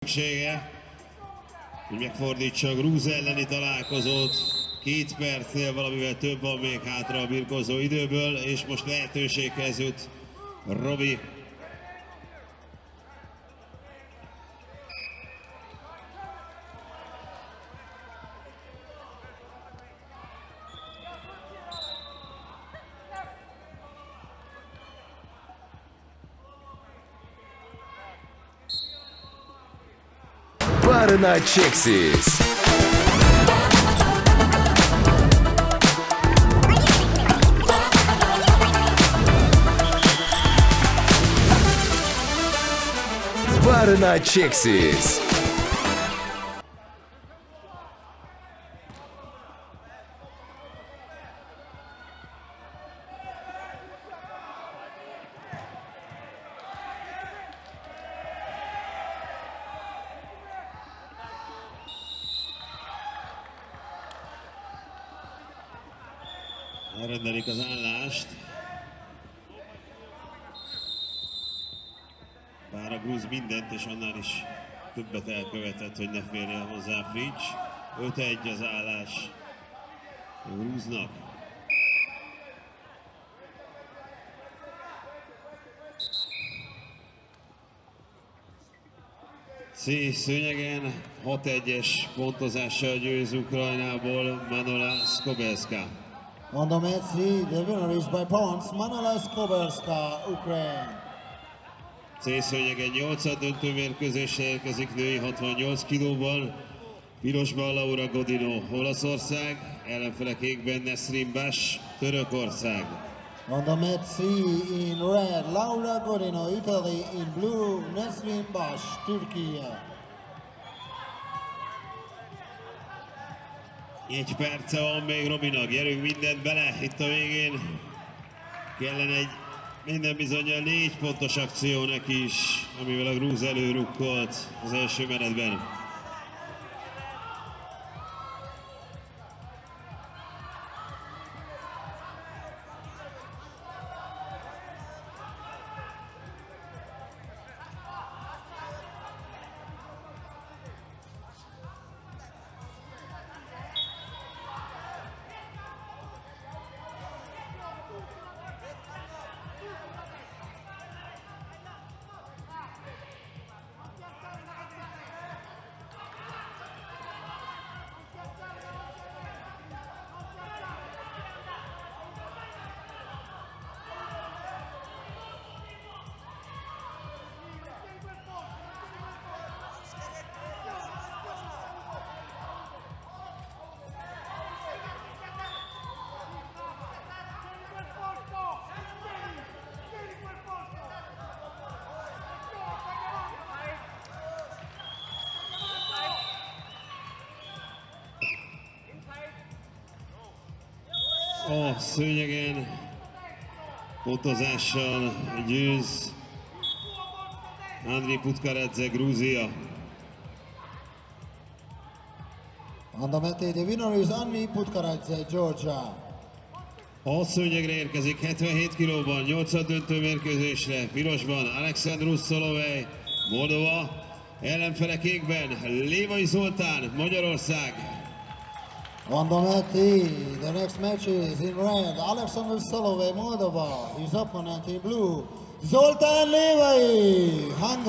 szüksége, hogy megfordítsa a grúz elleni találkozót. 2 percnél valamivel több van még hátra a birkózó időből, és most lehetőséghez jut Robi. Barna Cexis. Barna Cexis. Elrendelik az állást. Bár a grúz mindent és annál is többet elkövetett, hogy ne férjen hozzá Fritsch. 5-1 az állás a grúznak. C szőnyegen 6-1-es pontozással győz Ukrajnából Manola Skobelska. On the mat C, the winner is by points, Manola Skobelska, Ukraine. C szőnyegen 8. döntő mérkőzésre érkezik női 68 kilóban. Pirosban Laura Godino, Olaszország, ellenfele kékben Nesrin Bash, Törökország. On the mat C, in red, Laura Godino, Italy, in blue, Nesrin Bash, Turkey. 1 perce van még Robinak, gyerünk mindent bele itt a végén. Kellene egy minden bizonnyal 4 pontos akció neki is, amivel a grúz előrukkolt az első menetben. A szőnyegen pontozással győz Andriy Putkaredze, Grúzia. On the mat A, the winner is Andriy Putkaredze, Georgia. A szőnyegre érkezik 77 kilóban, 8. döntő mérkőzésre, pirosban Alexandrus Solovej, Moldova, ellenfele kékben Lévai Zoltán, Magyarország. On the mat E, the next match is in red, Alexander Solovey, Moldova. His opponent in blue, Zoltán Lévai, Hungary.